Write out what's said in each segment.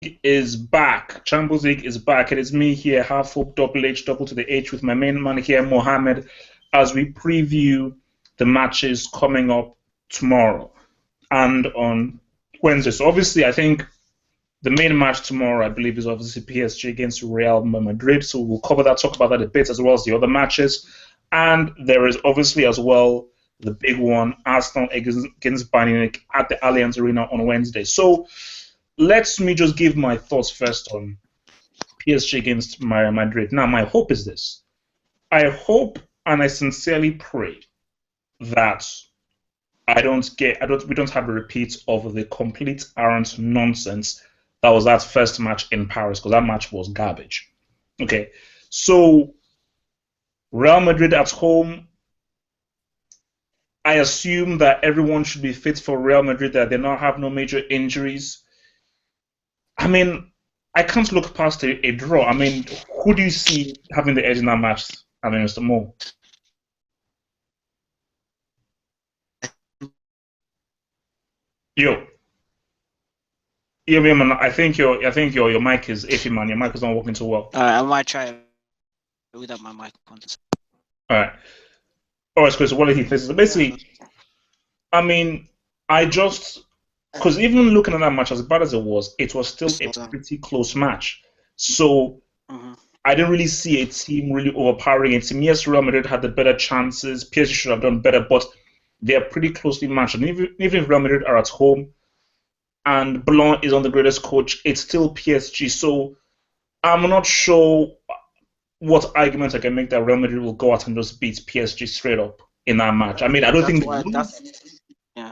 is back. Champions League is back. It is me here, half hope, double H, double to the H, with my main man here, Mohammed, as we preview the matches coming up tomorrow and on Wednesday. So obviously, I think the main match tomorrow, I believe, is obviously PSG against Real Madrid. So we'll cover that, talk about that a bit, as well as the other matches. And there is obviously as well the big one, Arsenal against Bayern at the Allianz Arena on Wednesday. So let me just give my thoughts first on PSG against Madrid. Now, my hope is this. I hope and I sincerely pray that we don't have a repeat of the complete errant nonsense that was that first match in Paris, because that match was garbage. Okay, so Real Madrid at home, I assume that everyone should be fit for Real Madrid, that they not have no major injuries. I mean, I can't look past a draw. I mean, who do you see having the edge in that match? I mean, Mr. Mo. Yo, yeah, man. I think your mic is iffy, man. Your mic is not working too well. I might try without my mic on. All right. All right, Chris. What did he say? So basically, I mean, because even looking at that match, as bad as it was still a pretty close match. So I didn't really see a team really overpowering a team. Yes, Real Madrid had the better chances. PSG should have done better, but they're pretty closely matched. And even if Real Madrid are at home and Blanc is on the greatest coach, it's still PSG. So I'm not sure what argument I can make that Real Madrid will go out and just beat PSG straight up in that match. I mean, I don't think. Yeah.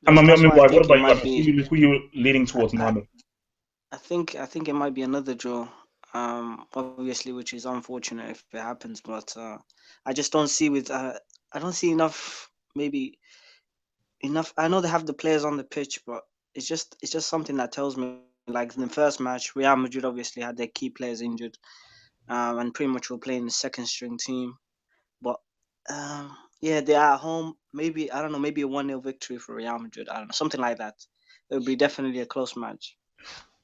I mean, what about you? Who you leaning towards, Mohammed? I think it might be another draw. Obviously, which is unfortunate if it happens, but I just don't see I don't see enough. Maybe enough. I know they have the players on the pitch, but it's just something that tells me, like in the first match, Real Madrid obviously had their key players injured, and pretty much were playing the second string team. But yeah, they are at home. Maybe I don't know. Maybe a 1-0 victory for Real Madrid. I don't know, something like that. It would be definitely a close match.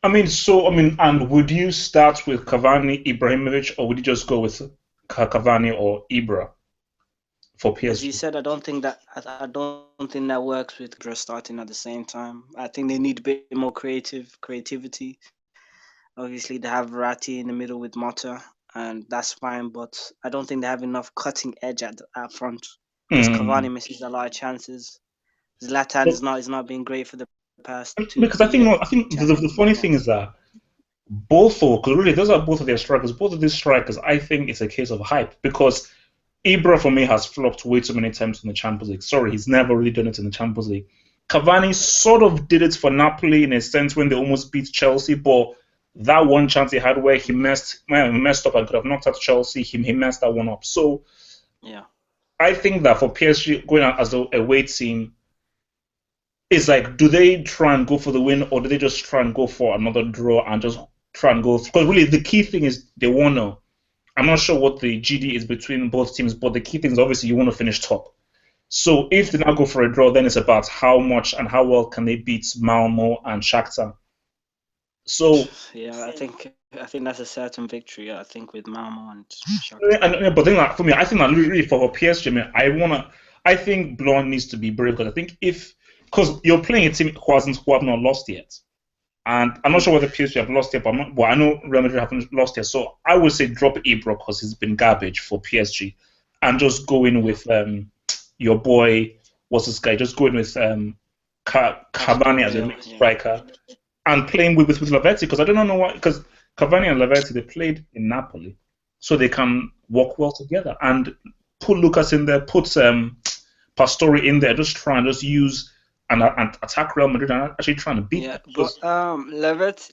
And would you start with Cavani, Ibrahimovic, or would you just go with Cavani or Ibra for As you PSG? said, I don't think that works with Ibra starting at the same time. I think they need a bit more creativity. Obviously, they have Verratti in the middle with Mata, and that's fine. But I don't think they have enough cutting edge at front, because Hmm. Cavani misses a lot of chances. Zlatan is not being great for the past two Because two years. I think the Champions funny League, yeah. thing is that because really those are both of their strikers. Both of these strikers, I think it's a case of hype, because Ibra for me has flopped way too many times in the Champions League. Sorry, he's never really done it in the Champions League. Cavani sort of did it for Napoli in a sense when they almost beat Chelsea, but that one chance he had where he messed up and could have knocked out Chelsea, he messed that one up. So Yeah. I think that for PSG going out as a away team, it's like, do they try and go for the win, or do they just try and go for another draw and just try and go? Because really, the key thing is they want to. I'm not sure what the GD is between both teams, but the key thing is obviously you want to finish top. So if they now go for a draw, then it's about how much and how well can they beat Malmo and Shakhtar. So, Yeah, I think that's a certain victory. I think with Malmo and Shakhtar. but then for me, I think that really for PSG, man, I think Blanc needs to be brave, because I think because you're playing a team who have not lost yet. And I'm not sure whether PSG have lost yet, but I know Real Madrid haven't lost yet. So I would say drop Ibra because he's been garbage for PSG, and just go in with your boy, what's this guy? Just go in with Cavani as a main striker and playing with Lavetti, because I don't know why. Because Cavani and Lavetti, they played in Napoli, so they can work well together. And put Lucas in there, put Pastore in there, just try and just use and attack Real Madrid and actually trying to beat Yeah, them. but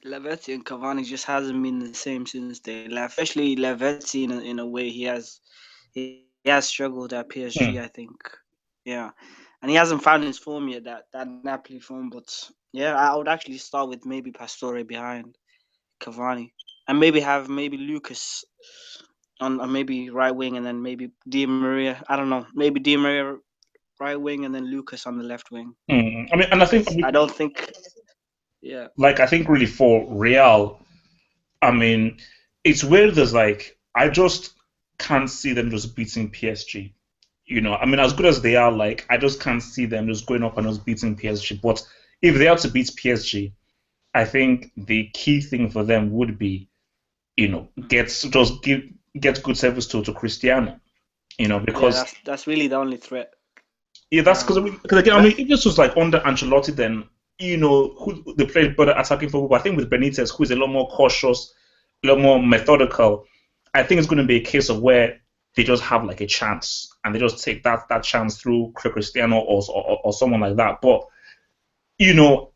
Levetti and Cavani just hasn't been the same since they left. Especially Levetti in a way he has struggled at PSG. I think, yeah, and he hasn't found his form yet. That Napoli form, but yeah, I would actually start with maybe Pastore behind Cavani, and maybe Lucas on maybe right wing, and then maybe Di Maria. I don't know, maybe Di Maria right wing, and then Lucas on the left wing. I mean, and I think Because I don't think. Yeah. Like, I think really for Real, I mean, it's weird. There's like, I just can't see them just beating PSG. I mean, as good as they are, like, I just can't see them just going up and just beating PSG. But if they are to beat PSG, I think the key thing for them would be, get good service to Cristiano. Yeah, Because that's really the only threat. yeah, that's because again, I mean, But if this was like under Ancelotti, then who they played better attacking football. But I think with Benitez, who is a lot more cautious, a lot more methodical, I think it's going to be a case of where they just have like a chance and they just take that chance through Cristiano or someone like that. But you know,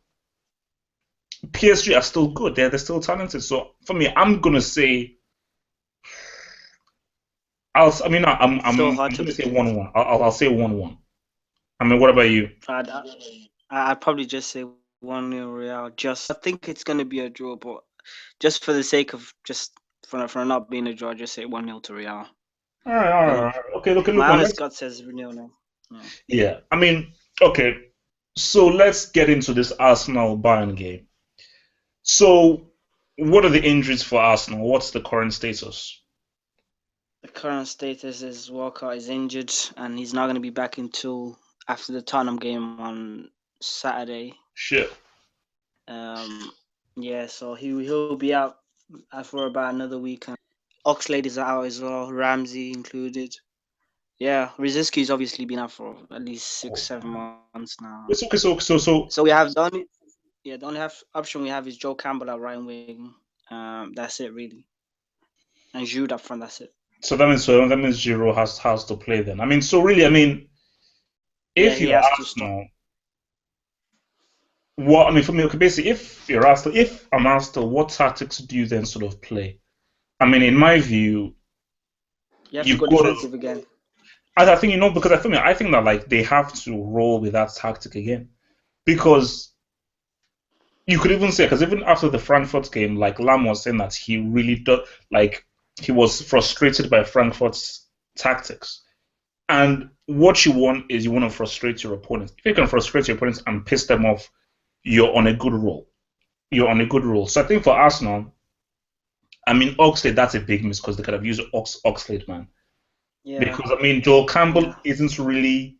PSG are still good. They're still talented. So for me, I'm gonna say I mean, so I'm hard to gonna say predict. 1-1. I'll say 1-1. I mean, what about you? I'd, I'd probably just say 1-0 Real. I think it's going to be a draw, but just for the sake of just for not being a draw, just say 1-0 to Real. All right, all right, all But right. Okay, look, my man. honest gut says 0 now. Yeah. Yeah, I mean, okay. So let's get into this Arsenal Bayern game. So, what are the injuries for Arsenal? What's the current status? The current status is Walker is injured and he's not going to be back until after the Tottenham game on Saturday. Shit. Um, yeah, so he'll be out for about another week. Oxlade is out as well, Ramsey included. Yeah, Riziski's obviously been out for at least 6-7 months now. It's okay. So. So we have the only option we have is Joe Campbell at right wing. That's it really, and Jude up front. That's it. So that means Giroud has to play then. I mean, so really, I mean, Yeah, if he you're has to start. Arsenal, what I mean for me, okay, basically, if I'm Arsenal, what tactics do you then sort of play? I mean, in my view, You have to you've go got to. defensive again. I think because I think that like they have to roll with that tactic again because you could even say because even after the Frankfurt game, like Lam was saying that he really like he was frustrated by Frankfurt's tactics. And what you want is you want to frustrate your opponents. If you can frustrate your opponents and piss them off, you're on a good roll. You're on a good roll. So I think for Arsenal, I mean Oxlade, that's a big miss because they could have used Oxlade, man. Yeah, Because I mean Joel yeah. Campbell isn't really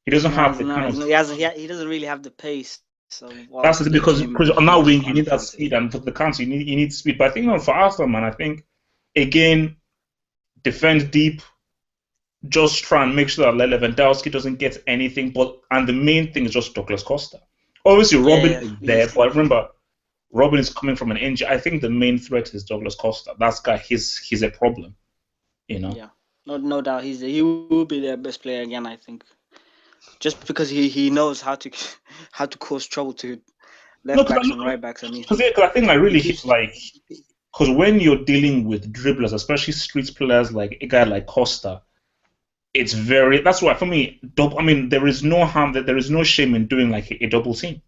he doesn't No, have he's the not. kind of He doesn't really have the pace. So that's what it gives because him on that huge wing you need that advantage. speed and for the counter you need speed. But I think for Arsenal, man, I think again defend deep, just try and make sure that Lewandowski doesn't get anything. And the main thing is just Douglas Costa. Obviously, Yeah, Robin yeah. is He there, needs to but be. remember, Robin is coming from an injury. I think the main threat is Douglas Costa. That's guy. He's a problem. You know. Yeah, no doubt. He will be their best player again. I think just because he knows how to how to cause trouble to No, left because backs and right backs. I mean, I think like he really keeps. like because when you're dealing with dribblers, especially street players like a guy like Costa, it's very. That's why for me, I mean, there is no harm that there is no shame in doing like a double team.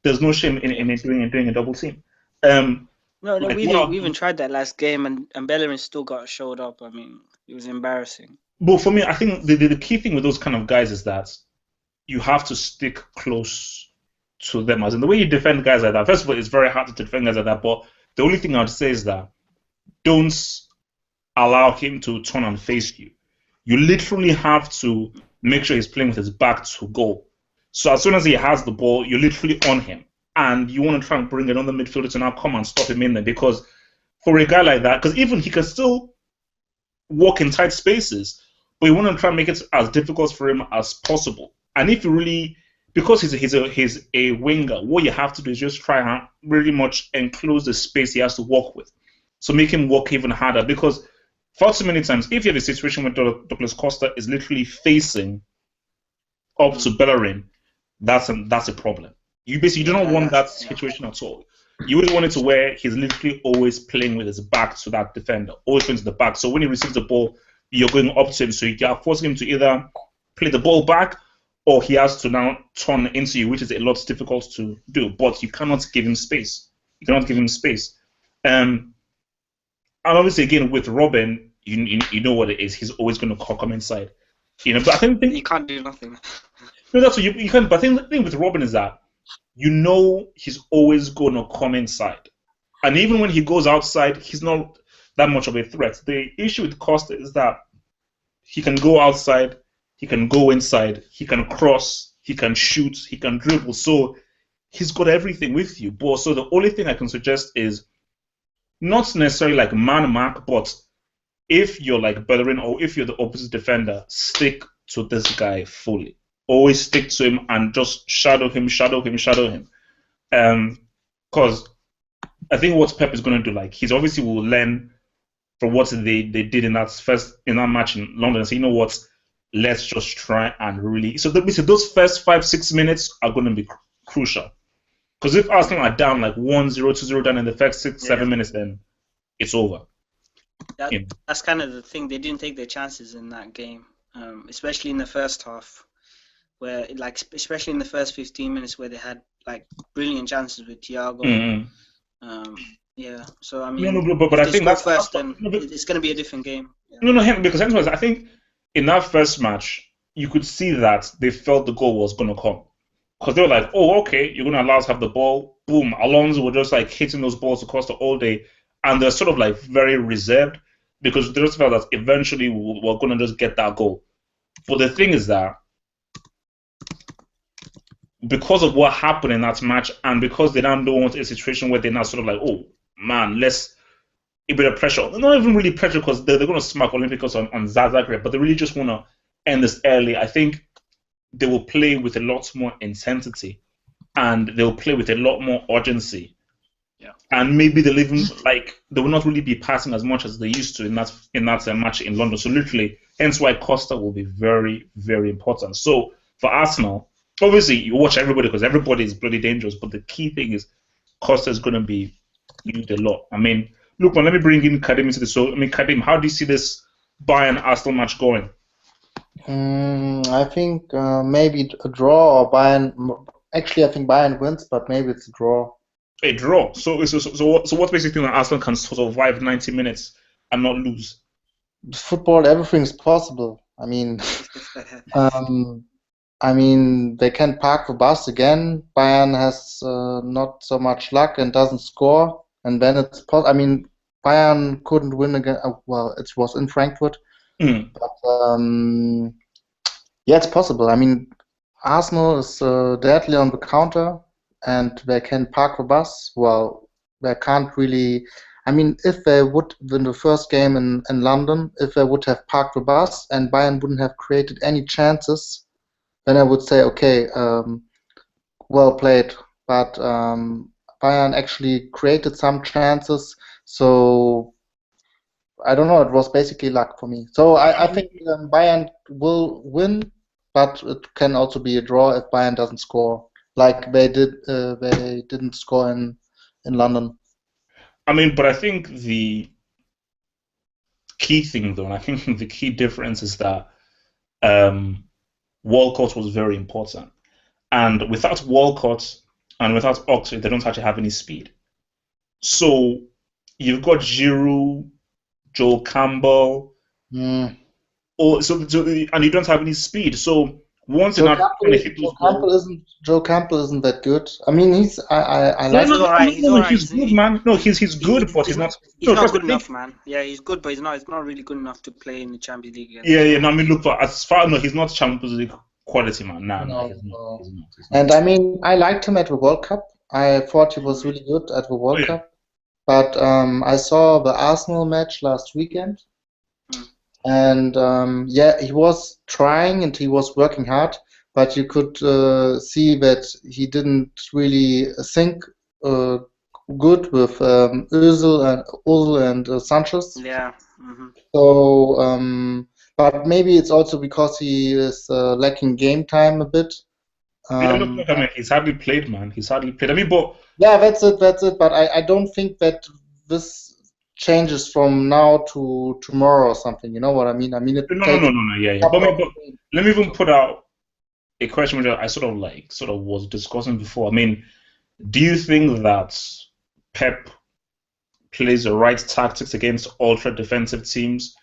There's no shame in, Yeah. doing a double team. Um, No, like we what even I'll we do, even tried that last game, and Bellerin still got showed up. I mean, it was embarrassing. but for me, I think the key thing with those kind of guys is that you have to stick close to them. As in the way you defend guys like that. First of all, it's very hard to defend guys like that. But the only thing I would say is that don't allow him to turn and face you. You literally have to make sure he's playing with his back to goal. So as soon as he has the ball, you're literally on him, and you want to try and bring another midfielder to now come and stop him in there because for a guy like that, because even he can still walk in tight spaces, but you want to try and make it as difficult for him as possible. And if you really, because he's a winger, what you have to do is just try and really much enclose the space he has to work with, so make him work even harder. Because far too many times, if you have a situation where Douglas Costa is literally facing up Mm. to Bellerin, that's a problem. You do Yeah, not want that's that situation at all. You would want it to where he's literally always playing with his back to that defender, always playing to the back. So when he receives the ball, you're going up to him, so you are forcing him to either play the ball back or he has to now turn into you, which is a lot difficult to do. But you cannot give him space. You cannot give him space. And obviously, again with Robin, you know what it is. He's always going to come inside. But I think you can't do nothing. no, that's what you can. But I think the thing with Robin is that you know he's always going to come inside. And even when he goes outside, he's not that much of a threat. The issue with Costa is that he can go outside, he can go inside, he can cross, he can shoot, he can dribble. So he's got everything with you. But so the only thing I can suggest is not necessarily like man mark, but if you're like Bellerin or if you're the opposite defender, stick to this guy fully. Always stick to him and just shadow him, shadow him, shadow him. Because I think what Pep is going to do, like he's obviously will learn from what they did in that match in London. So you know what, let's just try and really. So those first 5-6 minutes are going to be crucial. Because if Arsenal are down like 1-0, 2-0 down in the first 6-7 minutes, then it's over. That's kind of the thing. They didn't take their chances in that game, especially in the first half, where like especially in the first 15 minutes where they had like brilliant chances with Thiago. Mm-hmm. Yeah. So I mean, but I think that's first, then it's going to be a different game. Yeah. No, because I think in that first match you could see that they felt the goal was going to come. Because they were like, oh, okay, you're going to allow us to have the ball. Boom. Alonso were just like hitting those balls across the all day. And they're sort of like very reserved because they just felt that eventually we're going to just get that goal. But the thing is that because of what happened in that match and because they don't want a situation where they're now sort of like, oh, man, let's a bit of pressure. Not even really pressure because they're going to smack Olympiacos on Zagreb, but they really just want to end this early. I think they will play with a lot more intensity and they'll play with a lot more urgency. Yeah. And maybe they'll even they will not really be passing as much as they used to in that match in London. So literally, hence why Costa will be very, very important. So for Arsenal, obviously you watch everybody because everybody is bloody dangerous, but the key thing is Costa is going to be used a lot. I mean, look, man, let me bring in Kadim into this. So, I mean, Kadim, how do you see this Bayern Arsenal match going? I think maybe a draw or Bayern. Actually, I think Bayern wins, but maybe it's a draw. A draw. So what makes you think that Arsenal can survive 90 minutes and not lose? Football, everything's possible. I mean, they can park the bus again. Bayern has not so much luck and doesn't score, and then it's possible. I mean, Bayern couldn't win again. Well, it was in Frankfurt, but yeah, it's possible. I mean, Arsenal is deadly on the counter, and they can park the bus. Well, they can't really. I mean, if they would win the first game in London, if they would have parked the bus and Bayern wouldn't have created any chances, then I would say, okay, well played. But Bayern actually created some chances, so I don't know. It was basically luck for me. So I think Bayern will win, but it can also be a draw if Bayern doesn't score, like they did. They didn't score in London. I mean, but I think the key thing, though, and I think the key difference is that Walcott was very important. And without Walcott and without Oxlade, they don't actually have any speed. So you've got Giroud, Joel Campbell, and you don't have any speed. So once you're not going to hit those balls, Joe Campbell isn't that good. I mean, he's I like. He's alright. He's good, man. No, he's good, but he's not. He's not good enough, man. Yeah, he's good, but he's not really good enough to play in the Champions League. Yeah. No, I mean, look, as far he's not Champions League quality, man. No, he's not. And I mean, I liked him at the World Cup. I thought he was really good at the World Cup. But I saw the Arsenal match last weekend. And he was trying and he was working hard, but you could see that he didn't really think good with Özil and Sanchez. Yeah. So, but maybe it's also because he is lacking game time a bit. Look, I mean, he's hardly played, man. He's hardly played. I mean, but yeah, that's it. But I don't think that this changes from now to tomorrow or something. You know what I mean? I mean, no. Yeah. But let me even put out a question which I sort of was discussing before. I mean, do you think that Pep plays the right tactics against ultra defensive teams?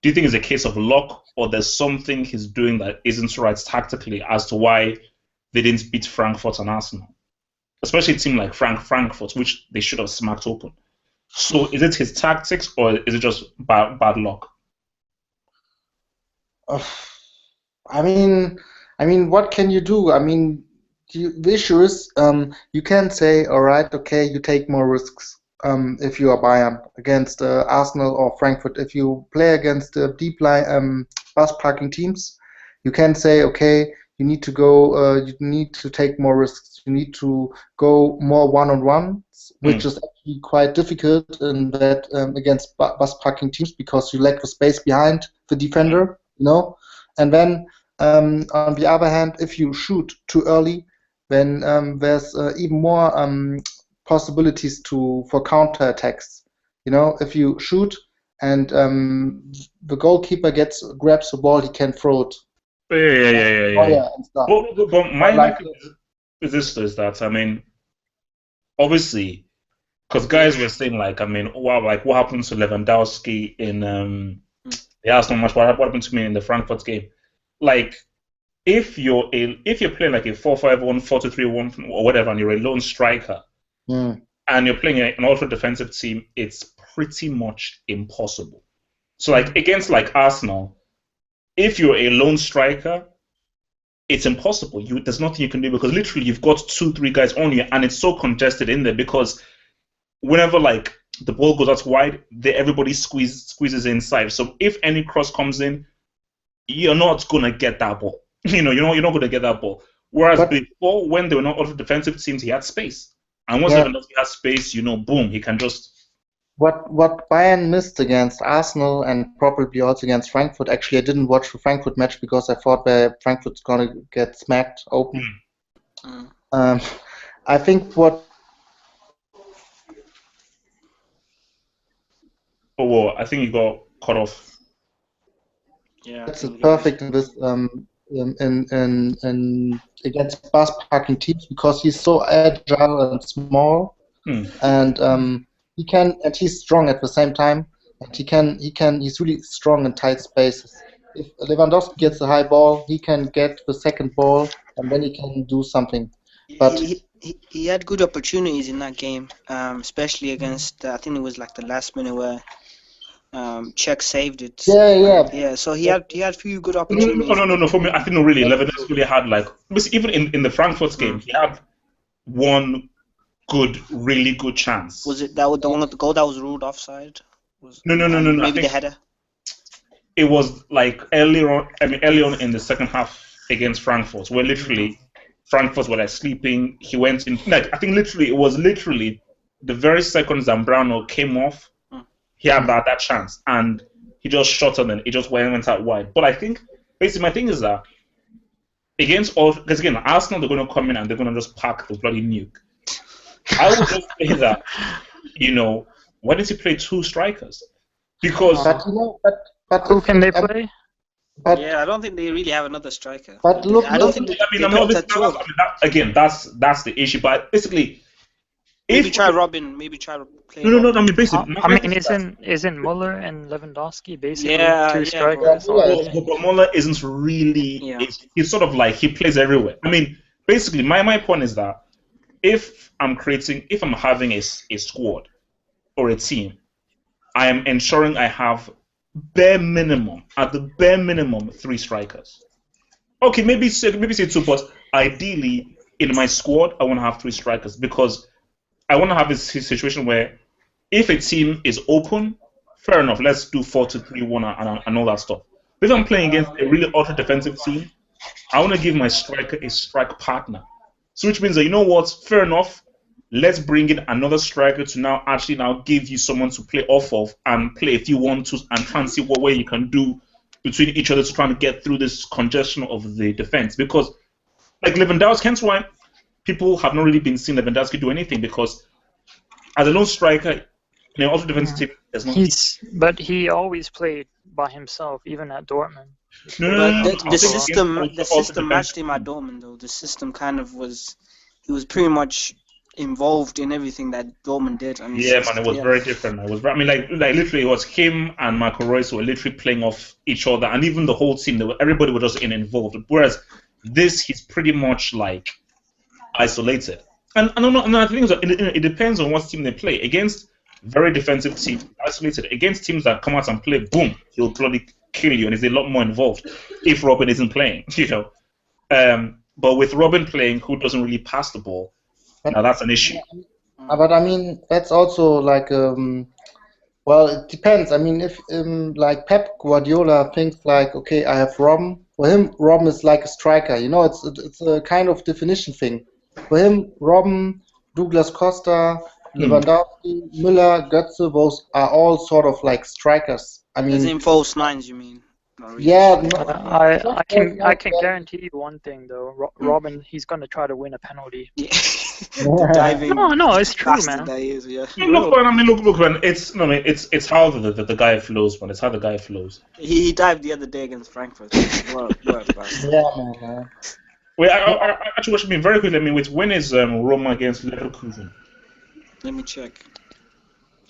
Do you think it's a case of luck, or there's something he's doing that isn't right tactically as to why they didn't beat Frankfurt and Arsenal? especially a team like Frankfurt, which they should have smacked open. So is it his tactics or is it just bad luck? I mean, what can you do? I mean, the issue is, you can say, all right, okay, you take more risks if you are Bayern against Arsenal or Frankfurt. If you play against deep line bus parking teams, you can say, okay, you need to go, you need to take more risks. You need to go more one-on-ones, which is actually quite difficult in that against bus parking teams because you lack the space behind the defender, you know. And then on the other hand, if you shoot too early, then there's even more possibilities for counter attacks. You know, if you shoot and the goalkeeper grabs the ball, he can throw it. Yeah. And stuff. But my thing is that, I mean, obviously, because guys were saying like, I mean, wow, like what happened to Lewandowski in the Arsenal match? What happened to me in the Frankfurt game? Like, if you're playing like a 4-5-1, 4-2-3-1, or whatever, and you're a lone striker, and you're playing an ultra defensive team, it's pretty much impossible. So like against like Arsenal, if you're a lone striker, it's impossible. There's nothing you can do because literally you've got 2-3 guys on you, and it's so congested in there because whenever like the ball goes out wide, everybody squeezes inside. So if any cross comes in, you're not gonna get that ball. You're not gonna get that ball. Whereas before, when they were not ultra defensive teams, he had space, and once Lewandowski has space, boom, he can just. What Bayern missed against Arsenal and probably also against Frankfurt. Actually, I didn't watch the Frankfurt match because I thought Frankfurt's gonna get smacked open. I think what. Oh, well, I think you got cut off. Yeah, That's perfect in this in against bus parking teams because he's so agile and small, and he's strong at the same time, and he's really strong in tight spaces. If Lewandowski gets a high ball, he can get the second ball, and then he can do something. But he had good opportunities in that game, especially against I think it was like the last minute where Czech saved it. Yeah. So he had few good opportunities. No. For me, I think really Lewandowski really had like even in the Frankfurt game, he had one really good chance. Was it that the one with the goal that was ruled offside? No. Maybe the header. It was like early on in the second half against Frankfurt, where literally Frankfurt were like sleeping. He went in. Like I think it was literally the very second Zambrano came off. He had that chance, and he just shot it, and it just went out wide. But I think basically my thing is that because again Arsenal, they're going to come in and they're going to just pack the bloody nuke. I would just say that why didn't he play 2 strikers? Because but who can they play? I don't think they really have another striker. But look, I don't think. Again, that's the issue. But basically. Maybe try Robin. Maybe try play. No. I mean, basically. Isn't Muller and Lewandowski basically 2 strikers? But Muller isn't really. Yeah. He's sort of like he plays everywhere. I mean, basically, my point is that if I'm having a squad or a team, I am ensuring I have at the bare minimum 3 strikers. Okay, maybe say 2, but ideally in my squad I want to have 3 strikers because I want to have a situation where if a team is open, fair enough, let's do 4-2-3-1 and all that stuff. But if I'm playing against a really ultra defensive team, I want to give my striker a strike partner. So which means that, fair enough, let's bring in another striker to now give you someone to play off of and play a few 1-2s and try and see what way you can do between each other to try and get through this congestion of the defense. Because like Lewandowski, hence why people have not really been seeing Lewandowski do anything because as a lone striker, also defensive team, there's no. But he always played by himself, even at Dortmund. The system matched him at Dortmund though. The system kind of was. He was pretty much involved in everything that Dortmund did. And it was very different. Like literally, it was him and Marco Reus were literally playing off each other, and even the whole team. Everybody was just involved. Whereas he's pretty much like isolated. And I think it depends on what team they play. Against very defensive teams, isolated. Against teams that come out and play, boom, he'll bloody kill you, and is a lot more involved if Robin isn't playing, you know. But with Robin playing, who doesn't really pass the ball, now that's an issue. But I mean, that's also like well, it depends. I mean, if like Pep Guardiola thinks like, okay, I have Robben. For him, Robben is like a striker. You know, it's a kind of definition thing. For him, Robben, Douglas Costa, Lewandowski, Müller, Götze, those are all sort of like strikers. I mean, as in false nines, you mean? Yeah, no, I can guarantee you one thing though. Robin, he's gonna try to win a penalty. Yeah. The diving. No, it's true, bastard man. that is, yeah. Look, man. It's how the guy flows, man. It's how the guy flows. He dived the other day against Frankfurt. What a bastard. Yeah, man. Wait, I actually watched me very quickly. I mean, when is Roma against Leverkusen? Let me check.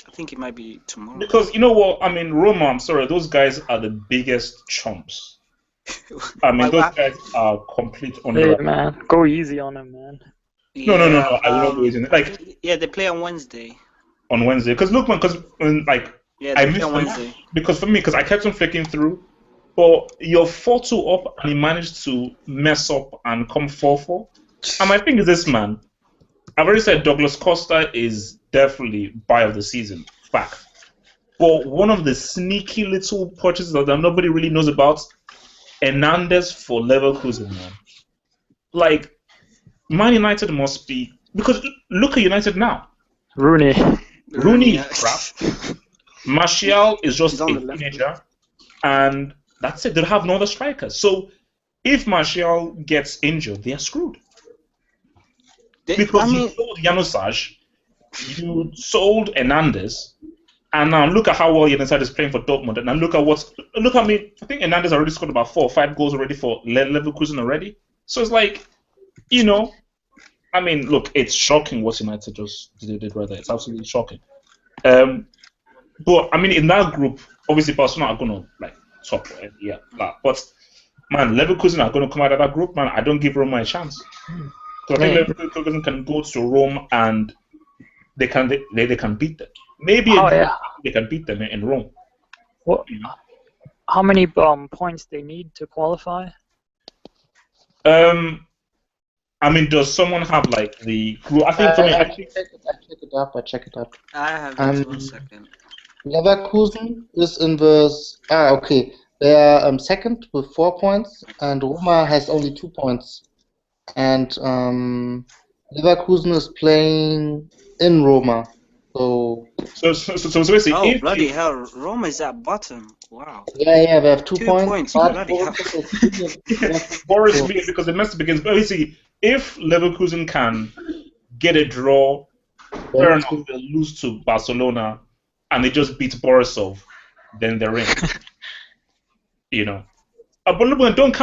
I think it might be tomorrow. Because you know what? I mean, Roma. I'm sorry, those guys are the biggest chumps. I mean, those guys are complete Hey, man, go easy on him, man. No. I will not go easy. Like, yeah, they play on Wednesday. On Wednesday, because look, man, yeah, I they missed play on Wednesday. Because I kept on flicking through. But you're 4-2 up, and he managed to mess up and come 4-4. And my thing is this, man. I've already said Douglas Costa is definitely buy of the season, fact. But one of the sneaky little purchases that nobody really knows about, Hernandez for Leverkusen, man. Like, Man United must be, because look at United now. Rooney is crap. Martial is just a teenager, and that's it. They have no other strikers. So if Martial gets injured, they are screwed. Because you sold Januzaj, you sold Hernandez, and now look at how well Januzaj is playing for Dortmund, and now I think Hernandez already scored about 4 or 5 goals already for Leverkusen already. So it's like, you know, I mean, look, it's shocking what United just did right there. It's absolutely shocking. But I mean, in that group, obviously Barcelona are gonna like top, right? Yeah. But man, Leverkusen are gonna come out of that group, man. I don't give Roma a chance. So I think Leverkusen can go to Rome and they can beat them. Maybe they can beat them in Rome. What? How many points they need to qualify? I mean, does someone have like the group? I think for me, I check it up. I have just 1 second. Leverkusen is in the okay. They are second with 4 points, and Roma has only 2 points. And Leverkusen is playing in Roma. So basically, oh bloody hell, Roma is at bottom. Wow. Yeah, they have 2 points. Bloody hell. Boris because the mess begins. Basically, if Leverkusen can get a draw, fair enough, they'll lose to Barcelona, and they just beat Borisov, then they're in. You know. But look, don't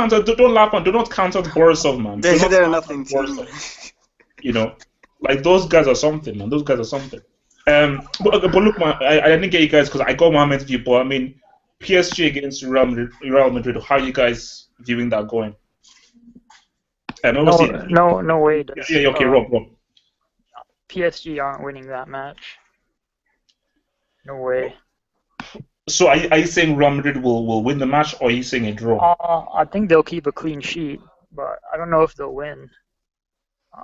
laugh and do not count out Borisov, man. They're nothing to you know, like those guys are something, man. Those guys are something. But look, man, I didn't get you guys because I got Mohamed's view, but I mean, PSG against Real Madrid. How are you guys viewing that going? No way. Yeah, okay, Rob. PSG aren't winning that match. No way. So are you saying Real Madrid will win the match, or are you saying a draw? I think they'll keep a clean sheet, but I don't know if they'll win.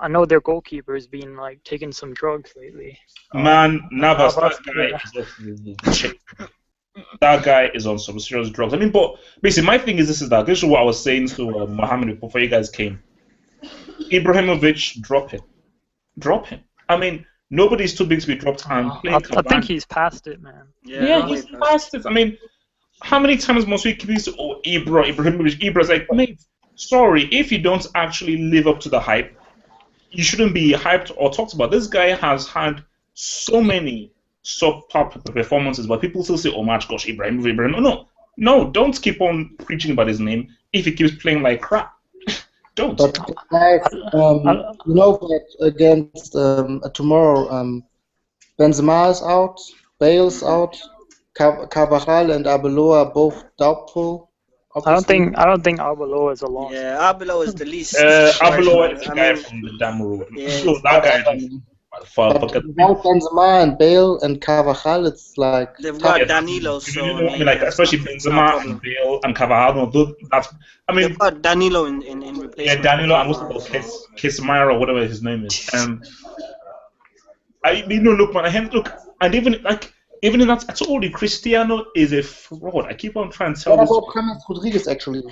I know their goalkeeper's been like taking some drugs lately. Man, Navas, that guy is on some serious drugs. I mean, but basically, my thing is this is what I was saying to Mohamed before you guys came. Ibrahimovic, drop him. I mean, nobody's too big to be dropped. I think he's past it, man. Yeah, he's past it. I mean, how many times must we keep this? Oh, Ibrahimovic. Ibra's like, mate, sorry, if you don't actually live up to the hype, you shouldn't be hyped or talked about. This guy has had so many subpar performances, but people still say, oh my gosh, Ibrahim. No, don't keep on preaching about his name if he keeps playing like crap. Don't. But guys, you know that against tomorrow, Benzema is out, Bale's out, Carvajal and Arbeloa are both doubtful. obviously. I don't think Arbeloa is a loss. Yeah, Arbeloa is the least. Arbeloa is the I guy mean, from the damn road. yeah, So that guy Whatever, just man. But forget. without Benzema and Bale and Carvajal, it's like they've tough. got Yeah, Danilo, you so I know, I mean, mean, like especially it's not a Benzema and problem. Bale and Cavani. That's. I They've mean, got Danilo in yeah, replacement for Danilo and what's it Cavani, called, so. Kismire or whatever his name is. Look, man, look, and even in that, I told you, Cristiano is a fraud. I keep on trying to tell What this. about James Rodriguez actually?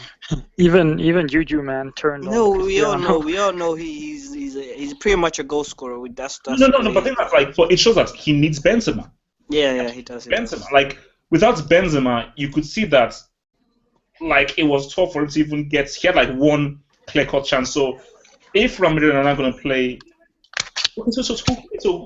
Even Juju, man, turned on No, Cristiano. we all know he's pretty much a goal scorer. That's No, what but I he think is. that's like, it shows that he needs Benzema. Yeah, he does. Benzema, like without Benzema, you could see that, like it was tough for him to even get. He had like one clear-cut chance. So if Real Madrid are not going to play, so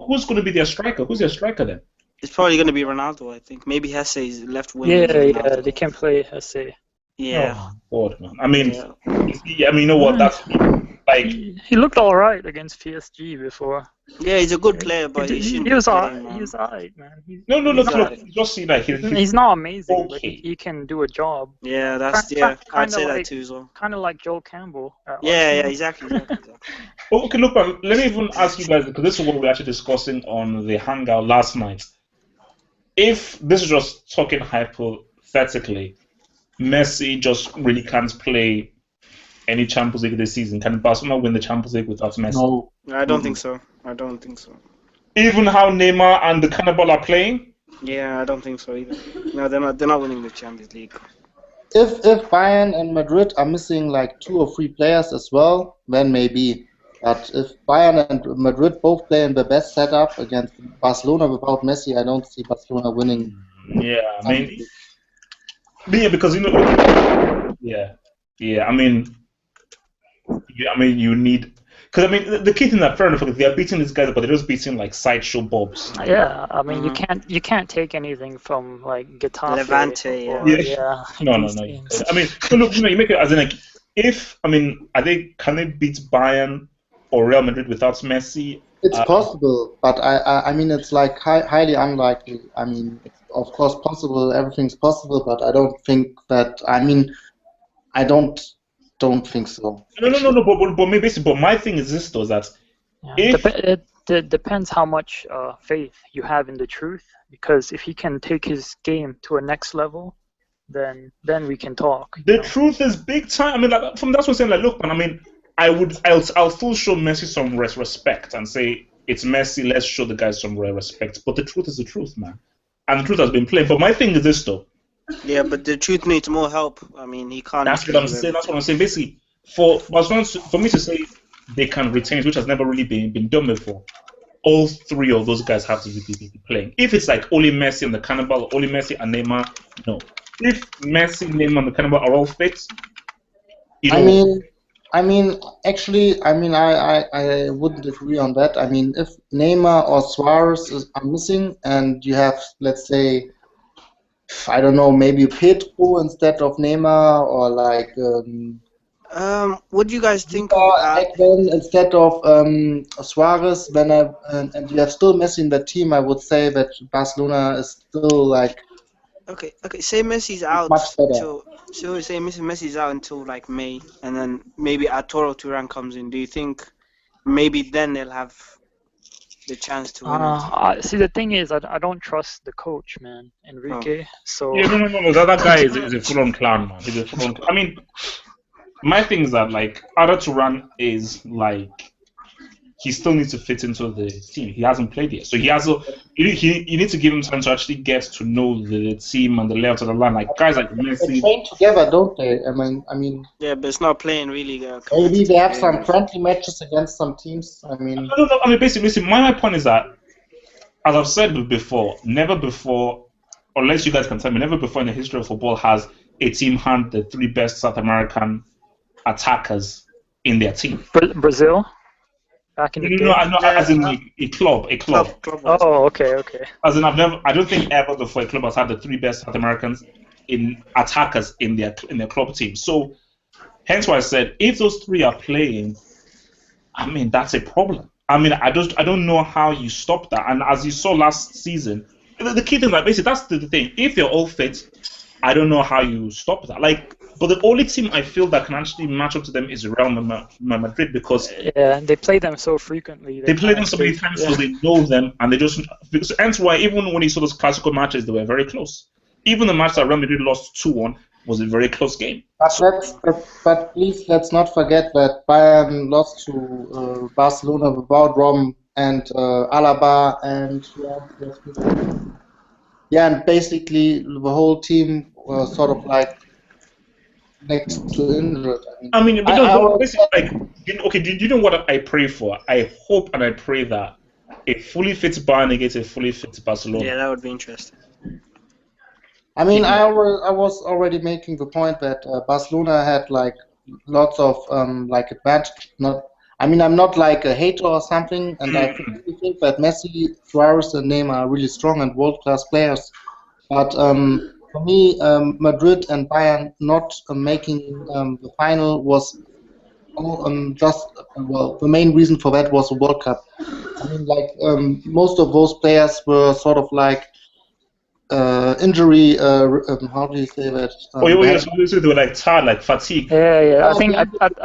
who's going to be their striker? Who's their striker then? It's probably going to be Ronaldo, I think. Maybe Hesse's left wing. Yeah, Ronaldo. they can play Hesse. Yeah. Oh, God, man. I mean, Yeah. you know what? That's like He looked all right against PSG before. Yeah, he's a good player, but he shouldn't be playing, man. He was alright, man. no. He's Look, alright. just see like He's not amazing, but okay. he can do a job. Yeah, I'd say that too as well. Kind of like Joel Campbell. Yeah, exactly. Oh, okay, look, man, let me even ask you guys, because this is what we were actually discussing on the hangout last night. If this is just talking hypothetically, Messi just really can't play any Champions League this season. Can Barcelona win the Champions League without Messi? No. I don't think so. Even how Neymar and the Cannibal are playing? Yeah, I don't think so either. No, they're not winning the Champions League. If Bayern and Madrid are missing like 2 or 3 players as well, then maybe. But if Bayern and Madrid both play in the best setup against Barcelona without Messi, I don't see Barcelona winning. Yeah, I mean, because I mean, you need. Because I mean, the key thing that fair enough, they are beating these guys, but they're just beating like sideshow bobs. Yeah, I mean, you can't take anything from like Getafe. Levante, yeah. No. I mean, look, you make it as in like, can they beat Bayern or Real Madrid without Messi? It's possible, but I mean, it's like highly unlikely. I mean, it's of course possible. Everything's possible, but I don't think that. I mean, I don't think so. No. But my thing is this though, that it depends how much faith you have in the truth. Because if he can take his game to a next level, then we can talk. The truth is big time. I mean, like, from that's what I'm saying. Like, look, man. I mean, I'll still show Messi some respect and say it's Messi. Let's show the guys some respect. But the truth is the truth, man. And the truth has been played. But my thing is this though. Yeah, but the truth needs more help. I mean, he can't. That's what I'm saying. Basically, for me to say they can retain it, which has never really been done before, all 3 of those guys have to be playing. If it's like only Messi and the Cannibal, or only Messi and Neymar, no. If Messi, Neymar, and the Cannibal are all fit, I mean, actually, I wouldn't agree on that. I mean, if Neymar or Suarez are missing, and you have, let's say, I don't know, maybe Pedro instead of Neymar, or like what do you guys think then instead of Suarez, and you have still Messi in the team, I would say that Barcelona is still like. Okay. Say Messi's out say Messi's out until like May, and then maybe Arturo Turan comes in. Do you think maybe then they'll have the chance to win? See, the thing is, I don't trust the coach, man, Enrique. So yeah, no. That guy is a full-on clown, man. He's a full-on. I mean, my thing is that like Arda Turan is like he still needs to fit into the team. He hasn't played yet, so you need to give him time to actually get to know the team and the layout of the line. Like guys like Messi, they train together, don't they? I mean. Yeah, but it's not playing really. Maybe they have some friendly matches against some teams. I mean. No. I mean, basically, my point is that, as I've said before, never before, unless you guys can tell me, never before in the history of football has a team had the 3 best South American attackers in their team. Brazil. Back in the day. No, as in like a club. Oh, okay. As in, I don't think ever before a club has had the 3 best South Americans in attackers in their club team. So, hence why I said if those 3 are playing, I mean that's a problem. I mean, I don't know how you stop that. And as you saw last season, the key thing, like basically, that's the thing. If they're all fit, I don't know how you stop that. Like But the only team I feel that can actually match up to them is Real Madrid because Yeah, they play them so frequently. they play them so many times, so they know them, and they just. Hence why even when you saw those classical matches, they were very close. Even the match that Real Madrid lost 2-1 was a very close game. But please let's not forget that Bayern lost to Barcelona without Rom and Alaba and and basically the whole team was sort of like next to injured. I mean, basically, like, okay, do you know what I pray for? I hope and I pray that a fully fit Bayern against a fully fit Barcelona. Yeah, that would be interesting. I mean, I was already making the point that Barcelona had like lots of like advantage. I'm not like a hater or something, and I think that Messi, Suarez, and Neymar are really strong and world-class players. But for me, Madrid and Bayern not making the final was the main reason for that was the World Cup. I mean, like most of those players were sort of like injury. How do you say that? They were like tired, like fatigue. Yeah. I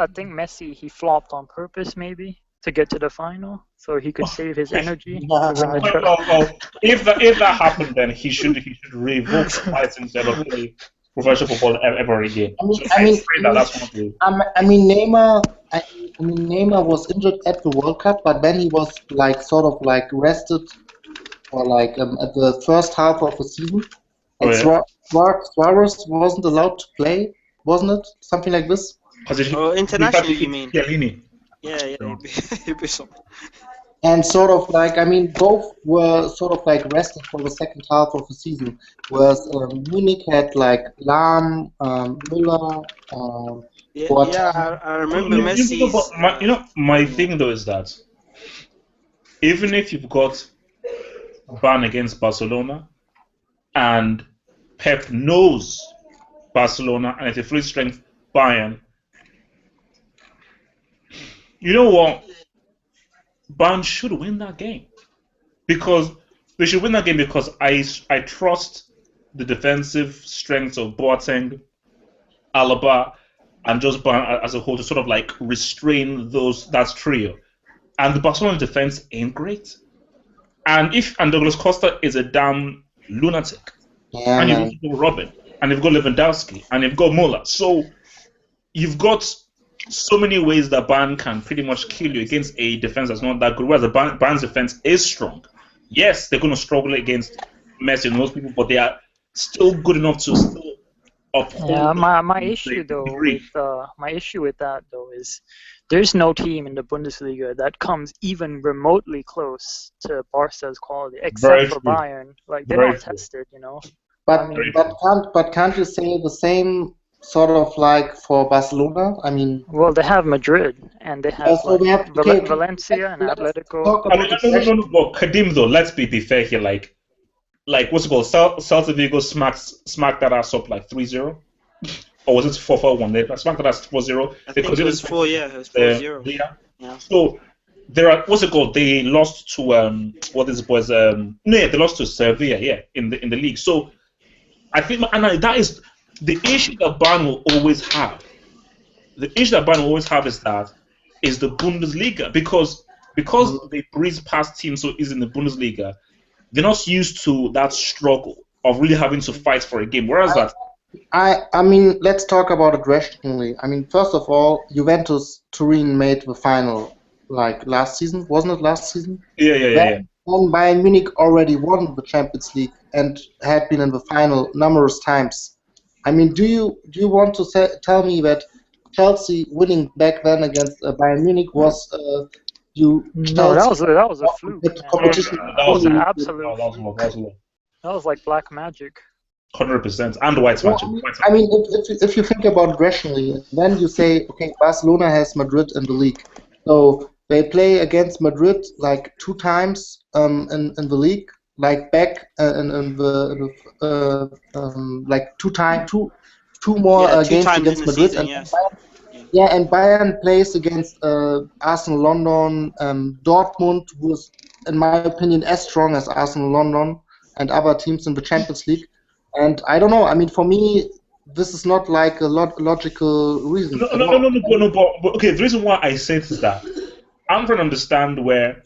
think Messi, he flopped on purpose maybe to get to the final, so he could save his energy to win the trophy. If that happened, then he should revoke the license and never play professional football ever again. Neymar was injured at the World Cup, but then he was like sort of like rested or like at the first half of the season. And Suarez wasn't allowed to play, wasn't it? Something like this? Internationally, you mean? Yeah. He'd be something. And sort of like, both were sort of like rested for the second half of the season, whereas Munich had like Lahm, Müller. I remember Messi. My thing though is that even if you've got ban against Barcelona, and Pep knows Barcelona, and it's a full strength Bayern. You know what? Bayern should win that game because they should win that game because I trust the defensive strengths of Boateng, Alaba, and just Bayern as a whole to sort of like restrain that trio. And the Barcelona defense ain't great. And Douglas Costa is a damn lunatic, and you've got Robin, and you've got Lewandowski, and you've got Muller. So you've got so many ways that Bayern can pretty much kill you against a defense that's not that good. Whereas the Bayern's defense is strong. Yes, they're going to struggle against Messi and those people, but they are still good enough to still uphold. Yeah, my issue with that though is there's no team in the Bundesliga that comes even remotely close to Barca's quality, except for Bayern. Like they're not tested, you know. But can't you say the same sort of like for Barcelona? I mean, well, they have Madrid and they have Valencia and Atletico. No. But Kadim though, let's be fair here. Like what's it called? Celta Vigo smacked that ass up like 3-0. Or was it 4-4-1? They smacked that ass 4-0. I think it was 4. Yeah, it was 4-0. Yeah. So there are what's it called? They lost to they lost to Sevilla. Yeah, in the league. So I think that is the issue that Bayern will always have. The issue that Bayern will always have is the Bundesliga because they breeze past teams so easy in the Bundesliga. They're not used to that struggle of really having to fight for a game. Whereas I mean, let's talk about it rationally. I mean, first of all, Juventus Turin made the final like last season, wasn't it last season? Yeah. Then Bayern Munich already won the Champions League and had been in the final numerous times. I mean, do you want to tell me that Chelsea winning back then against Bayern Munich was No, that was a fluke. That was like black magic. 100%, and white magic. I mean, if you think about it rationally, then you say, okay, Barcelona has Madrid in the league, so they play against Madrid like 2 times in the league, like back in the like 2 more games against Madrid, season, and Bayern plays against Arsenal London, Dortmund, who is, in my opinion, as strong as Arsenal London and other teams in the Champions League. And I don't know. I mean, for me, this is not like a logical reason. No. But okay, the reason why I say this is that I'm trying to understand where.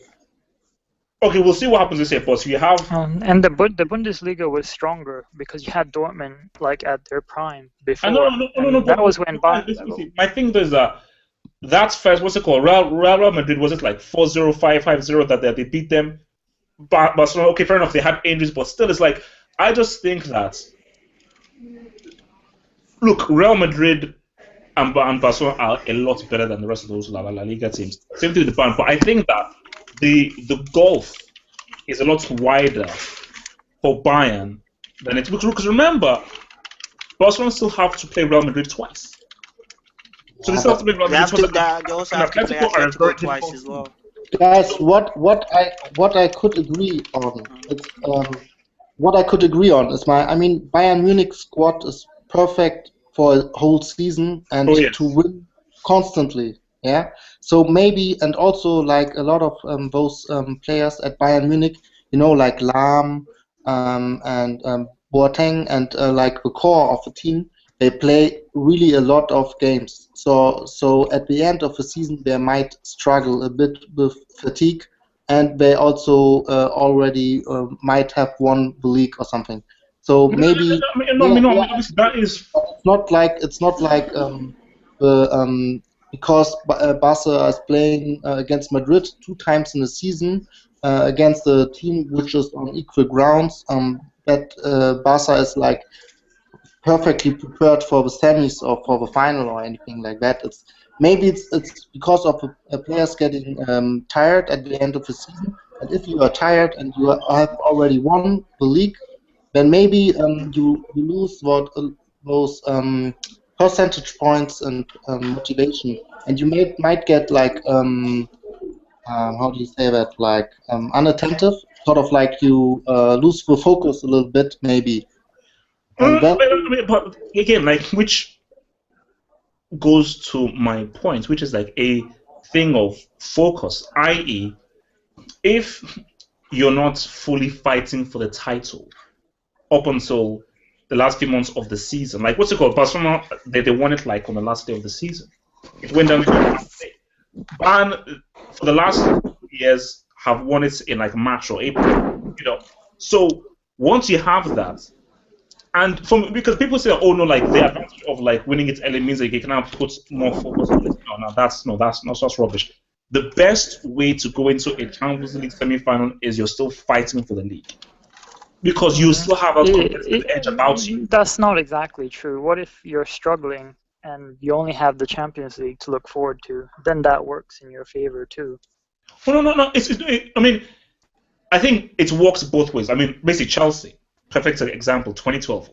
Okay, we'll see what happens this year, but you have. And the Bundesliga was stronger because you had Dortmund like at their prime before. No. That was when Bayern. My thing is that that's first. What's it called? Real Madrid, was it like 4-0, 5-0 that they beat them? Barcelona. Okay, fair enough. They had injuries, but still, it's like I just think that. Look, Real Madrid and Barcelona are a lot better than the rest of those La Liga teams. Same thing with the Bayern, but I think that the gulf is a lot wider for Bayern than it's because remember, Barcelona still have to play Real Madrid twice. So they still have to play Real Madrid twice. They also have to play Atletico twice as well. Guys, what I could agree on, what I could agree on is Bayern Munich squad is perfect for a whole season and to win constantly. Yeah. So maybe, and also like a lot of those players at Bayern Munich, like Lahm and Boateng and like the core of the team, they play really a lot of games. So at the end of the season, they might struggle a bit with fatigue, and they also already might have won the league or something. So maybe that is. It's not like because Barca is playing against Madrid 2 times in a season against a team which is on equal grounds. That Barca is like perfectly prepared for the semis or for the final or anything like that. It's because of players getting tired at the end of the season. And if you are tired and you have already won the league, then maybe you lose those percentage points and motivation, and you might get like how do you say that, like unattentive, sort of like you lose the focus a little bit maybe. And but again, like, which goes to my point, which is like a thing of focus, i.e., if you're not fully fighting for the title up until the last few months of the season, like what's it called? Barcelona, they won it like on the last day of the season. It went down to the last day. Bayern, for the last 2 years, have won it in like March or April. So once you have that, and because people say, oh no, like the advantage of like winning it early means that you can now put more focus on it. That's not rubbish. The best way to go into a Champions League semi-final is you're still fighting for the league. Because you still have a competitive edge about you. That's not exactly true. What if you're struggling and you only have the Champions League to look forward to? Then that works in your favor too. Well, no. I think it works both ways. Basically Chelsea, perfect example, 2012.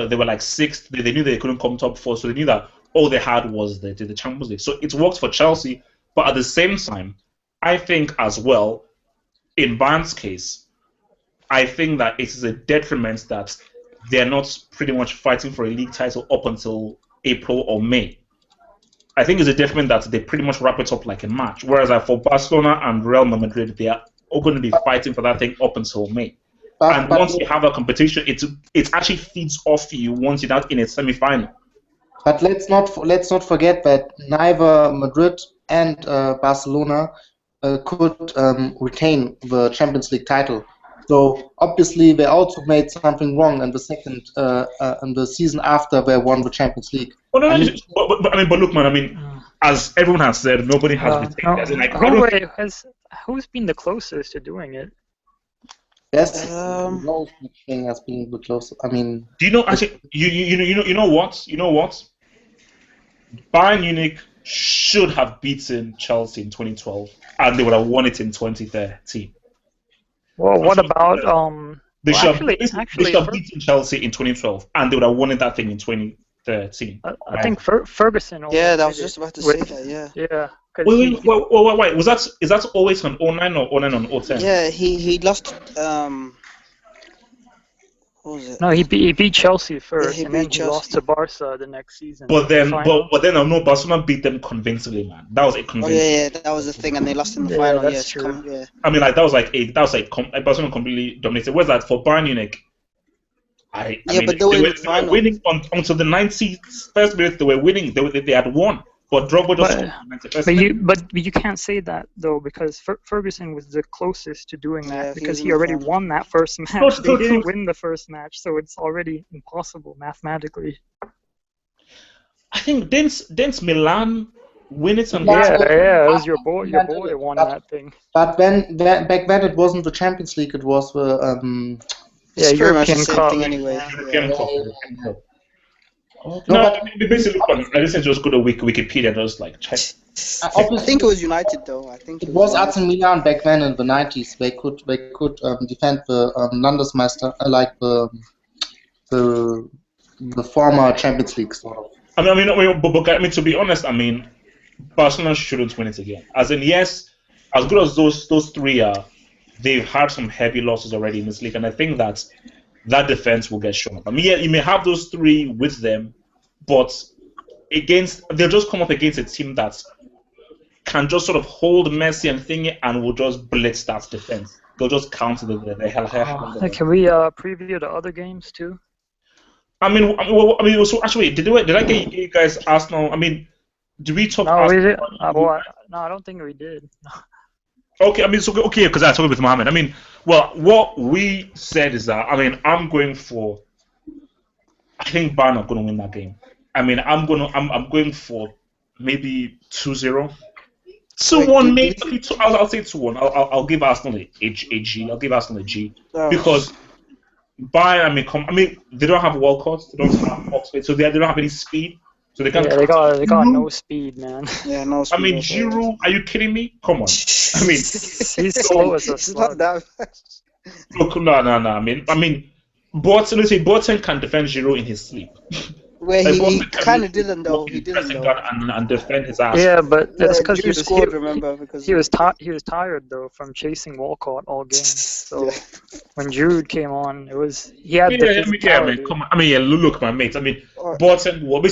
They were like 6th. They knew they couldn't come top 4, so they knew that all they had was the Champions League. So it worked for Chelsea, but at the same time, I think as well, in Bayern's case, I think that it is a detriment that they're not pretty much fighting for a league title up until April or May. I think it's a detriment that they pretty much wrap it up like a match. Whereas for Barcelona and Real Madrid, they are all going to be fighting for that thing up until May. And once you have a competition, it actually feeds off you once you're out in a semi-final. But let's not forget that neither Madrid and Barcelona could retain the Champions League title. So obviously they also made something wrong in the second in the season after they won the Champions League. But look, man. As everyone has said, nobody has been. Who's been the closest to doing it? Yes, no thing has been the closest. Do you know? Actually, you know what? You know what? Bayern Munich should have beaten Chelsea in 2012, and they would have won it in 2013. Well, what about They should have beaten Chelsea in 2012, and they would have won that thing in 2013. I think Ferguson. Yeah, I was just about to say that. Yeah. Yeah. Wait. Is that always on 09 or 09 on 010? Yeah, he lost. What was it? No, he beat Chelsea first, Yeah, and then he lost to Barca the next season. But then I know Barcelona beat them convincingly, man. That was a convincing. Oh yeah, that was the thing, and they lost in the final. That's true. Yeah. That was like Barcelona completely dominated. Whereas that for Bayern Munich, I mean, but they were winning until the 91st minute. They were winning. They had won. But Drogba just scored in the 91st minute. But you can't say that though, because Ferguson was the closest to doing that because he already won that first match. They didn't win the first match, so it's already impossible mathematically. I think didn't Milan win it? It was your boy won that thing. But back then it wasn't the Champions League. It was the European Cup anyway. European Cup. No, basically, I just go to Wikipedia and just like check. I think it was United though. I think it was AC Milan back then in the 90s. They could defend the Landesmeister, like the former Champions League sort of. I mean, to be honest, I mean, Barcelona shouldn't win it again. As in, yes, as good as those three are, they've had some heavy losses already in this league, and I think that defense will get shown up. I mean, yeah, you may have those three with them, but they'll just come up against a team that can just sort of hold Messi and thingy and will just blitz that defense. They'll just counter the hell. Can we preview the other games too? I mean, so actually, did I get you guys Arsenal? I mean, did we talk? No, we did. No, I don't think we did. Okay, I mean, because I talked with Mohammed. I mean, well, what we said is that, I mean, I think Bayern are going to win that game. I mean, I'm going for maybe 2-0. 2-1, maybe. I'll say 2-1. I'll give Arsenal a G. I'll give Arsenal a G because Bayern. I mean, they don't have Walcott. They don't have Oxford, so they don't have any speed. So they can't. Yeah, they got no speed, man. Yeah, no speed. I mean, Giroud, are you kidding me? Come on. I mean, he's slow as a slug. Look, no. I mean, Boateng can defend Giroud in his sleep. Where he kind of didn't though. He didn't though. And defend his ass. Yeah, but that's because he scored. Remember, because he was tired though from chasing Walcott all game. So when Giroud came on, he had the physicality. Come on. I mean, look, my mates. I mean, Boateng will.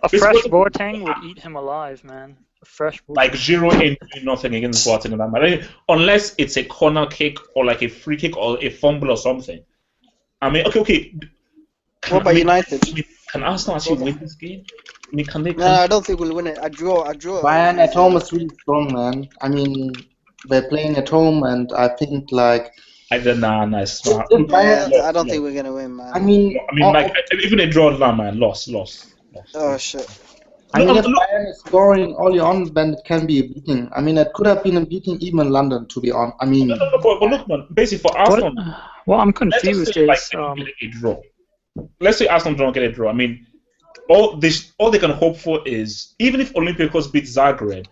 A fresh Boateng would eat him alive, man. A fresh Boateng. Like Giroud ain't doing nothing against Boateng in that match, unless it's a corner kick or like a free kick or a fumble or something. I mean, okay. What about United? Can Arsenal actually win this game? I mean, can they? No, I don't think we'll win it. I draw. Bayern at home is really strong, man. I mean, they're playing at home, and I think like. I don't know, nice. Smart. I don't think we're gonna win, man. I mean, like even a draw, man, loss. Oh shit. I mean, if Bayern is scoring early on, then it can be a beating. I mean, it could have been a beating even in London, to be honest. I mean, but look, man. Basically, for Arsenal, well, I'm confused. A draw. Let's say Arsenal don't get a draw. I mean, all they can hope for is, even if Olympiacos beat Zagreb,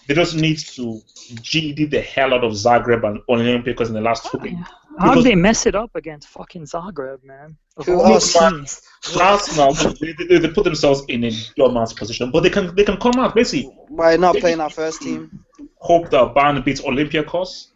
they just need to GD the hell out of Zagreb and Olympiacos in the last 2 games. How did they mess it up against fucking Zagreb, man? Arsenal, they put themselves in a dormant position, but they can come out basically by not playing our first team. Hope that Bayern beats Olympiacos,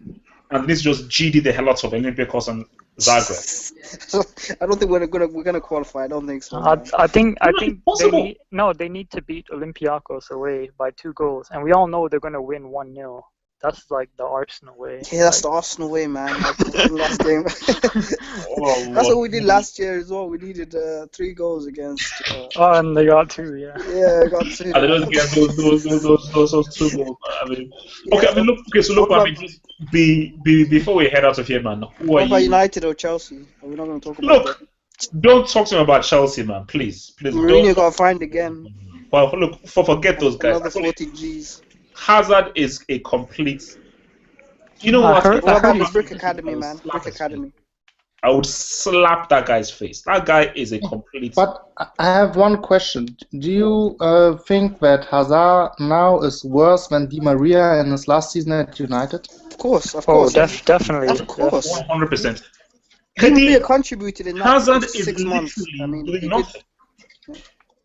and this just GD the hell out of Olympiacos and Zagreb. I don't think we're gonna qualify. I don't think so. I think they need to beat Olympiacos away by 2 goals, and we all know they're gonna win 1-0. That's like the Arsenal way. Yeah, that's the Arsenal way, man. Like last game. That's what we did last year as well. We needed 3 goals against. And they got 2, yeah. Yeah, got 2. And they don't get those 2 goals. I mean, okay. I mean, look. Okay, so look. I mean, just before we head out of here, man. What about United or Chelsea? Are we not going to talk about that? Don't talk to me about Chelsea, man. Please. Mourinho got fined again. Well, look. Forget those guys. Another 40 Gs. Hazard is a complete. You know what? What about his Brick Academy, man? Brick Academy. I would slap that guy's face. That guy is a complete. But I have one question. Do you think that Hazard now is worse than Di Maria in his last season at United? Of course. Definitely. Of course. 100%. Di Maria contributed in Hazard 6 months. I mean, doing nothing.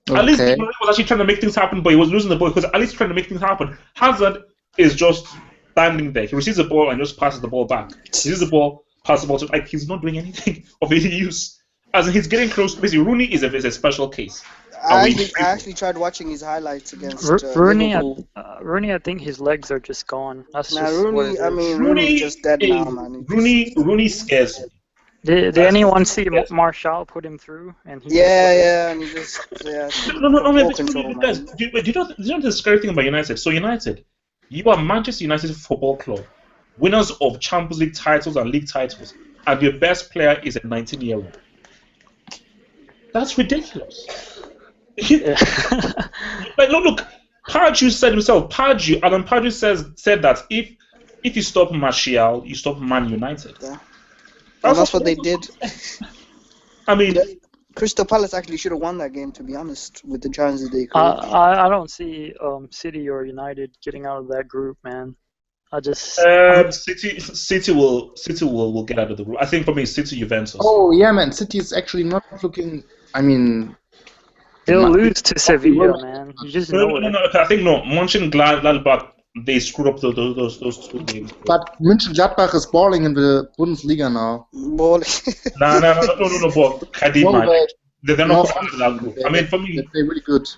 At least he was actually trying to make things happen, but he was losing the ball because at least trying to make things happen. Hazard is just standing there. He receives the ball and just passes the ball back. He receives the ball, passes the ball to, like, he's not doing anything of any use. As in, he's getting close. Basically, Rooney is a special case. I actually tried watching his highlights against Rooney. Liverpool. Rooney, I think his legs are just gone. That's Rooney's just dead now, man. Rooney scares me. Did anyone see Martial put him through? And he and he just no. Guys, do you know the scary thing about United? So United, you are Manchester United Football Club, winners of Champions League titles and league titles, and your best player is a 19-year-old. That's ridiculous. Like, look, Pardew said himself. Alan Pardew said that if you stop Martial, you stop Man United. Yeah. That's what they did. I mean, Crystal Palace actually should have won that game, to be honest, with the chances they created. I don't see City or United getting out of that group, man. City will get out of the group. I think for me, City Juventus. Oh yeah, man. City is actually not looking. I mean, they'll lose to Sevilla, man. You just know it. No. I think no. Mönchengladbach, they screwed up those 2 games. But Mönchengladbach is balling in the Bundesliga now. Balling. No. But Kadim, they're not coming to that group. I mean, for me, they're really good.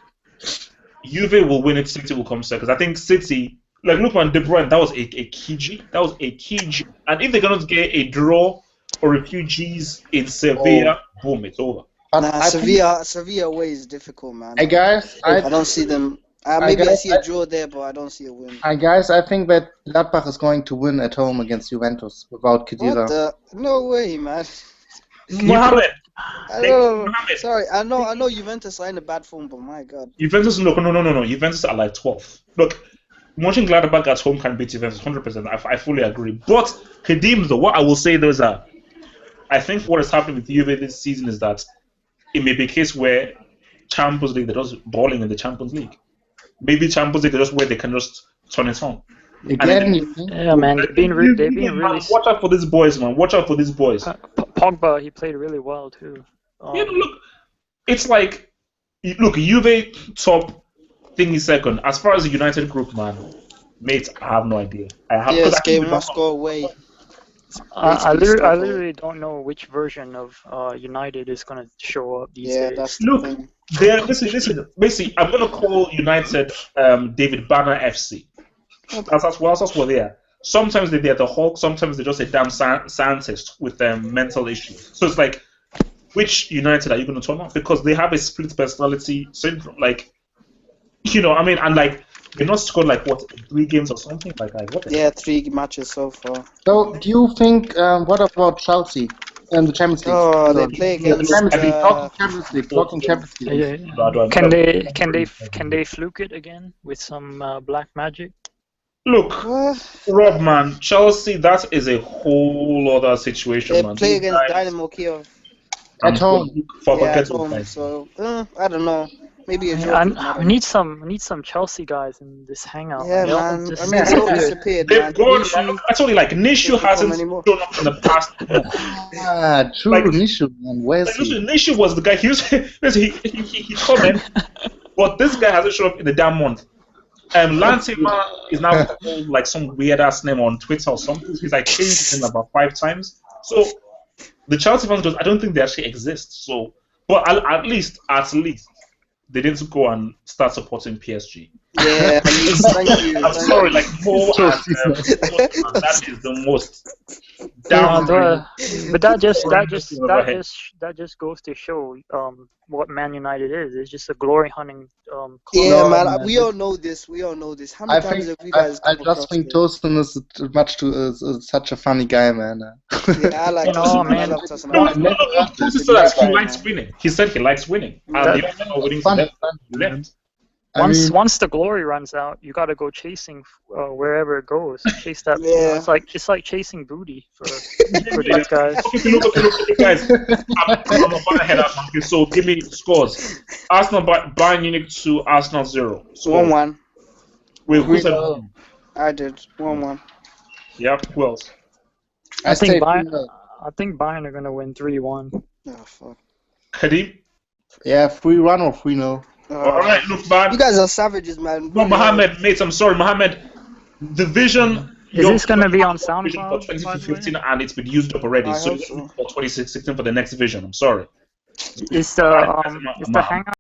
Juve will win it. City will come second. I think City. Like, look, man, De Bruyne, that was a key G. And if they're going to get a draw or a few Gs in Sevilla, boom, it's over. Sevilla away is difficult, man. Hey, guys, I don't see them. I see a draw there, but I don't see a win. Hi, guys, I think that Gladbach is going to win at home against Juventus without Khedira. No way, man. Mohamed. Sorry, I know Juventus are in a bad form, but my God. Juventus, no. Juventus are like 12th. Look, Mönchengladbach at home can beat Juventus 100%. I fully agree. But Kadim, though, what I will say though is that I think what is happening with Juve this season is that it may be a case where Champions League, they're just balling in the Champions League. Maybe Champions League, they're just where they can just turn it on. Again, yeah, man, they've been really. Watch out for these boys, man. Watch out for these boys. Pogba, he played really well too. Yeah, look, it's like, look, Juve top, thingy second. As far as the United group, man, mate, I have no idea. Yes, game must go away. I literally don't know which version of United is going to show up these days. That's look, the thing. Listen. Basically, I'm going to call United David Banner FC. That's what they are. Sometimes they're the Hulk, sometimes they're just a damn scientist with mental issues. So it's like, which United are you going to turn off? Because they have a split personality syndrome. Like, you know, I mean, and like, they not scored like, what, 3 games or something? Like what? Yeah, 3 matches so far. So, do you think, what about Chelsea in the Champions League? Oh, they play against... Champions League. Yeah. Can they fluke it again with some black magic? Look, Rob, man, Chelsea, that is a whole other situation, they man. They play against Dynamo Kiev. At home. At home, so, I don't know. Maybe a draw. We need some Chelsea guys in this hangout. Yeah, man. I mean, it's all disappeared, man. I told you, like, Nishu hasn't shown up in the past. True, like, Nishu, man. Where's he? Nishu was the guy. He coming, but this guy hasn't shown up in the damn month. Lantima is now called like some weird ass name on Twitter or something. He's like changed his name about 5 times. So the Chelsea fans, I don't think they actually exist. So, but at least they didn't go and start supporting PSG. Yeah, thank you. I'm sorry, like Mo and that is the most down. But that just goes to show what Man United is. It's just a glory hunting. Yeah, man. We all know this. How many times have you guys? I just think Tosin is such a funny guy, man. Yeah, I like Tosin. Man. I love Tosin. Tosin said that he likes winning. He said he likes winning. And left. Once the glory runs out, you gotta go chasing wherever it goes. Chase that. Yeah. It's like chasing booty for these guys. Okay, guys. I'm about to head up. Okay, so give me scores. Arsenal Bayern Munich 2, Arsenal 0. 1-1. Wait, who said 1? I did 1-1. Yep. Who else? I think Bayern are gonna win 3-1. Oh fuck. Kadim? Yeah, 3-1 or 3-0. Alright, look, man. You guys are savages, man. No, Mohammed, mate, I'm sorry, Mohammed. The vision. Is this gonna be on SoundCloud? For 2015, and it's been used up already. So for 2016 for the next vision. I'm sorry. Is the hangout